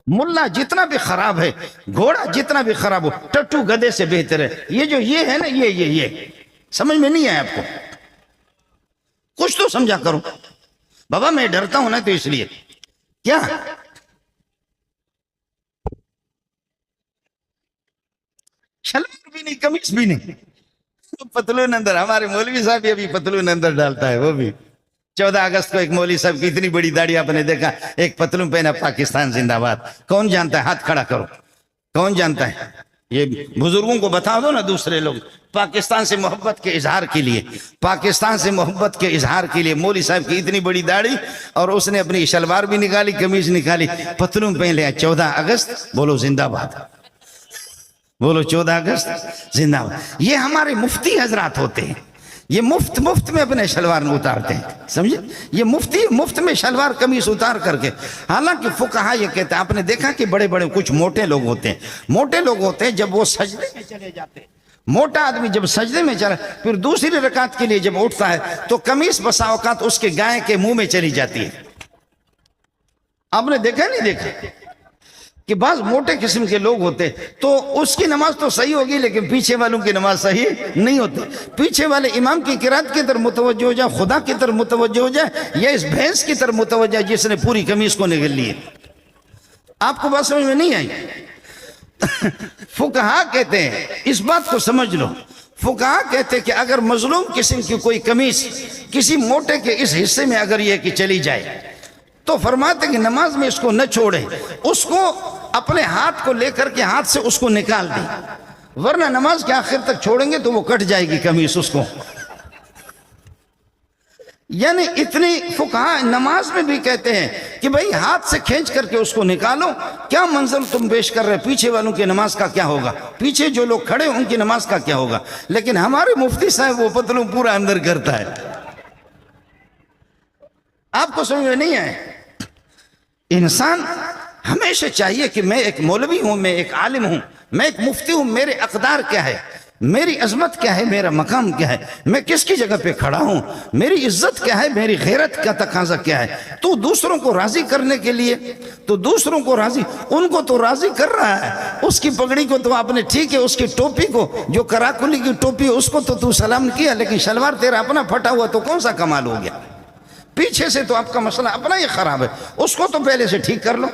ملا جتنا بھی خراب ہے، گھوڑا جتنا بھی خراب ہو، ٹٹو گدے سے بہتر ہے۔ یہ ہے نا، یہ سمجھ میں نہیں آیا آپ کو؟ کچھ تو سمجھا کرو بابا، میں ڈرتا ہوں نا تو اس لیے کیا شلوار بھی نہیں، قمیص بھی نہیں، پتلون اندر۔ ہمارے مولوی صاحب بھی ابھی پتلون اندر ڈالتا ہے، وہ بھی 14 اگست کو ایک مولوی صاحب کی اتنی بڑی داڑھی آپ نے دیکھا، ایک پتلون پہنا، پاکستان زندہ باد۔ کون جانتا ہے؟ ہاتھ کھڑا کرو، کون جانتا ہے؟ یہ بزرگوں کو بتا دو نا، دوسرے لوگ۔ پاکستان سے محبت کے اظہار کے لیے، پاکستان سے محبت کے اظہار کے لیے مولوی صاحب کی اتنی بڑی داڑھی، اور اس نے اپنی شلوار بھی نکالی، قمیض نکالی، پتلون پہن لیا۔ 14 اگست بولو زندہ باد، بولو 14 اگست زندہ باد۔ یہ ہمارے مفتی حضرات ہوتے ہیں، یہ مفت میں اپنے شلوار اتارتے ہیں، سمجھے؟ یہ مفتی مفت میں شلوار قمیص اتار کر کے۔ حالانکہ فقہا یہ کہتے ہیں، آپ نے دیکھا کہ بڑے بڑے کچھ موٹے لوگ ہوتے ہیں، موٹے لوگ ہوتے ہیں، جب وہ سجدے میں چلے جاتے ہیں، موٹا آدمی جب سجدے میں چلا، پھر دوسری رکعت کے لیے جب اٹھتا ہے تو قمیص بسا اوقات اس کے گائے کے منہ میں چلی جاتی ہے۔ آپ نے دیکھا نہیں دیکھا کہ بعض موٹے قسم کے لوگ ہوتے تو اس کی نماز تو صحیح ہوگی، لیکن پیچھے والوں کی نماز صحیح نہیں ہوتی۔ پیچھے والے امام کی قرات کی طرف متوجہ ہو جائے، خدا کی طرف متوجہ ہو جائے، یا اس بھینس کی طرف متوجہ جس نے پوری قمیص کو نگل لی ہے۔ آپ کو بات سمجھ میں نہیں آئی؟ فقہا کہتے ہیں، اس بات کو سمجھ لو، فقہا کہتے ہیں کہ اگر مظلوم قسم کی کوئی قمیص کسی موٹے کے اس حصے میں اگر یہ کہ چلی جائے تو فرماتے ہیں کہ نماز میں اس کو نہ چھوڑے، اس کو اپنے ہاتھ کو لے کر کے ہاتھ سے اس کو نکال دیں، ورنہ نماز کے آخر تک چھوڑیں گے تو وہ کٹ جائے گی قمیص اس کو۔ یعنی اتنی فقہا نماز میں بھی کہتے ہیں کہ بھئی ہاتھ سے کھینچ کر کے اس کو نکالو۔ کیا منظر تم پیش کر رہے، پیچھے والوں کی نماز کا کیا ہوگا، پیچھے جو لوگ کھڑے ان کی نماز کا کیا ہوگا؟ لیکن ہمارے مفتی صاحب وہ پتلون پورا اندر کرتا ہے۔ آپ کو سمجھ میں نہیں آئے؟ انسان ہمیشہ چاہیے کہ میں ایک مولوی ہوں، میں ایک عالم ہوں، میں ایک مفتی ہوں، میرے اقدار کیا ہے، میری عظمت کیا ہے، میرا مقام کیا ہے، میں کس کی جگہ پہ کھڑا ہوں، میری عزت کیا ہے، میری غیرت کا تقاضا کیا ہے۔ تو دوسروں کو راضی کرنے کے لیے، تو دوسروں کو راضی، ان کو تو راضی کر رہا ہے، اس کی پگڑی کو تو آپ نے ٹھیک ہے، اس کی ٹوپی کو جو کراکلی کی ٹوپی ہے اس کو تو سلام کیا، لیکن شلوار تیرا اپنا پھٹا ہوا تو کون سا کمال ہو گیا؟ پیچھے سے تو آپ کا مسئلہ اپنا ہی خراب ہے، اس کو تو پہلے سے ٹھیک کر لو۔